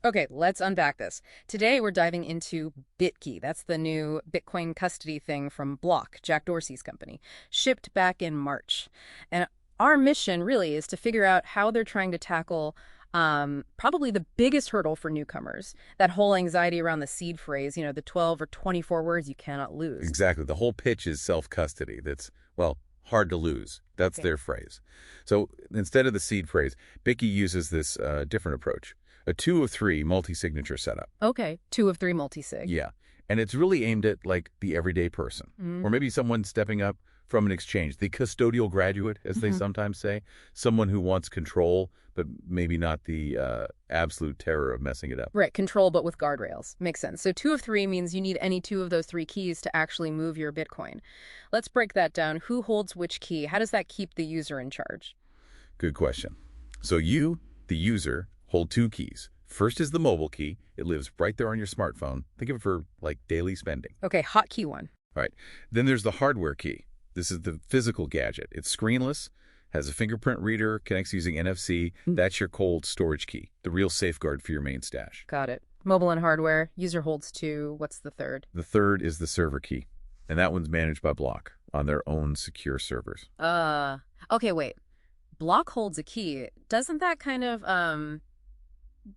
Okay, let's unpack this. Today we're diving into bitKey. That's the new Bitcoin custody thing from Block, Jack Dorsey's company, shipped back in March. And our mission really is to figure out how they're trying to tackle probably the biggest hurdle for newcomers, that whole anxiety around the seed phrase, the 12 or 24 words you cannot lose. Exactly. The whole pitch is self-custody. That's, well, hard to lose. That's Okay. their phrase. So instead of the seed phrase, bitKey uses this different approach, a 2 of 3 multi-signature setup. Okay, 2 of 3 multi-sig. Yeah. And it's really aimed at, like, the everyday person, Mm. or maybe someone stepping up from an exchange, the custodial graduate, as they sometimes say, someone who wants control, but maybe not the absolute terror of messing it up. Right, control but with guardrails. Makes sense. So 2 of 3 means you need any 2 of those 3 keys to actually move your Bitcoin. Let's break that down. Who holds which key? How does that keep the user in charge? Good question. So you, the user, hold 2 keys. First is the mobile key. It lives right there on your smartphone. Think of it for, like, daily spending. Okay, hotkey 1. All right. Then there's the hardware key. This is the physical gadget. It's screenless, has a fingerprint reader, connects using NFC. That's your cold storage key, the real safeguard for your main stash. Got it. Mobile and hardware. User holds 2. What's the third? The third is the server key, and that one's managed by Block on their own secure servers. Okay, wait. Block holds a key. Doesn't that kind of,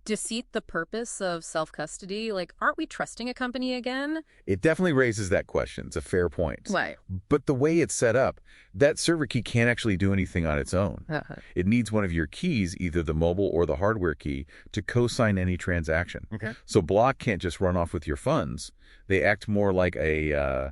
deceit the purpose of self-custody? Like, aren't we trusting a company again? It definitely raises that question. It's a fair point. Right. But the way it's set up, that server key can't actually do anything on its own. It needs one of your keys, either the mobile or the hardware key, to co-sign any transaction. Okay. So Block can't just run off with your funds. They act more like a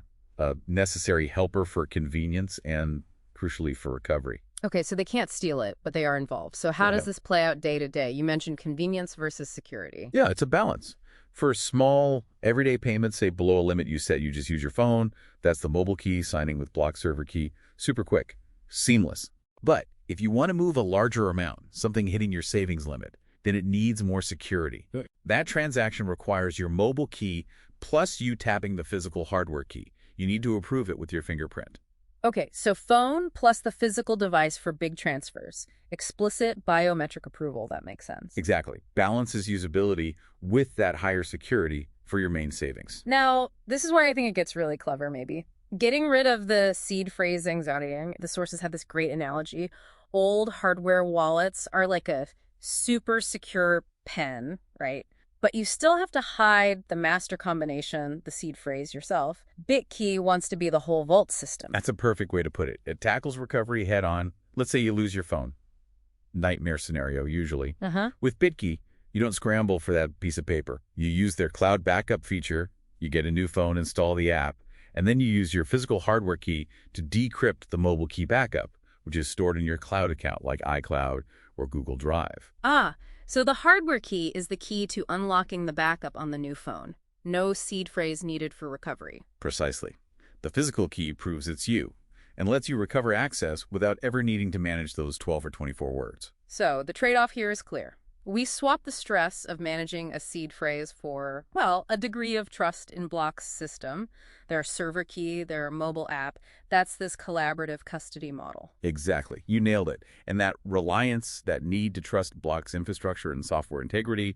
necessary helper for convenience and, crucially, for recovery. Okay, so they can't steal it, but they are involved. So how does this play out day to day? You mentioned convenience versus security. Yeah, it's a balance. For small, everyday payments, say below a limit you set, you just use your phone. That's the mobile key, signing with Block server key. Super quick, seamless. But if you want to move a larger amount, something hitting your savings limit, then it needs more security. That transaction requires your mobile key plus you tapping the physical hardware key. You need to approve it with your fingerprint. Okay, so phone plus the physical device for big transfers. Explicit biometric approval, that makes sense. Exactly. Balances usability with that higher security for your main savings. Now, this is where I think it gets really clever, maybe. Getting rid of the seed phrase anxiety, the sources have this great analogy. Old hardware wallets are like a super secure pen, right? But you still have to hide the master combination, the seed phrase, yourself. bitKey wants to be the whole vault system. That's a perfect way to put it. It tackles recovery head on. Let's say you lose your phone. Nightmare scenario, usually. With bitKey, you don't scramble for that piece of paper. You use their cloud backup feature, you get a new phone, install the app, and then you use your physical hardware key to decrypt the mobile key backup, which is stored in your cloud account like iCloud or Google Drive. So the hardware key is the key to unlocking the backup on the new phone. No seed phrase needed for recovery. Precisely. The physical key proves it's you and lets you recover access without ever needing to manage those 12 or 24 words. So the trade-off here is clear. We swap the stress of managing a seed phrase for, well, a degree of trust in Block's system, their server key, their mobile app. That's this collaborative custody model. Exactly. You nailed it. And that reliance, that need to trust Block's infrastructure and software integrity,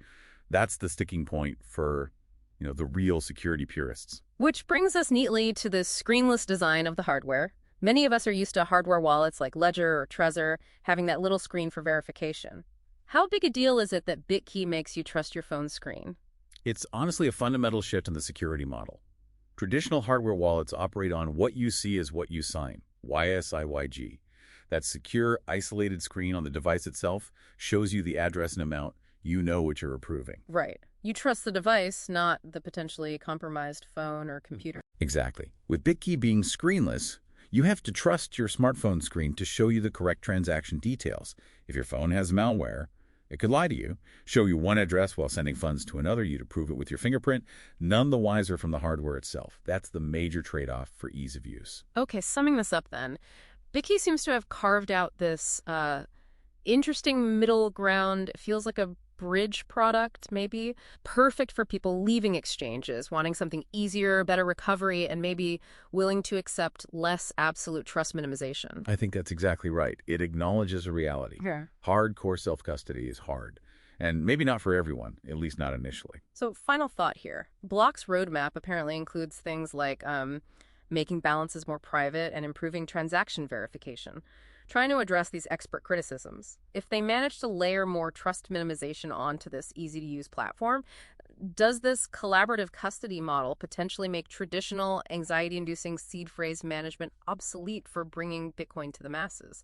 that's the sticking point for, the real security purists. Which brings us neatly to the screenless design of the hardware. Many of us are used to hardware wallets like Ledger or Trezor having that little screen for verification. How big a deal is it that bitKey makes you trust your phone's screen? It's honestly a fundamental shift in the security model. Traditional hardware wallets operate on what you see is what you sign, YSIYG. That secure, isolated screen on the device itself shows you the address and amount. You know what you're approving. Right. You trust the device, not the potentially compromised phone or computer. Exactly. With bitKey being screenless, you have to trust your smartphone screen to show you the correct transaction details. If your phone has malware, it could lie to you, show you one address while sending funds to another. You'd approve it with your fingerprint, none the wiser from the hardware itself. That's the major trade-off for ease of use. Okay, summing this up then, bitKey seems to have carved out this interesting middle ground. It feels like a bridge product, maybe. Perfect for people leaving exchanges, wanting something easier, better recovery, and maybe willing to accept less absolute trust minimization. I think that's exactly right. It acknowledges a reality. Yeah. Hardcore self-custody is hard, and maybe not for everyone, at least not initially. So, final thought here. Block's roadmap apparently includes things like making balances more private and improving transaction verification, trying to address these expert criticisms. If they manage to layer more trust minimization onto this easy to use platform, does this collaborative custody model potentially make traditional anxiety inducing seed phrase management obsolete for bringing Bitcoin to the masses?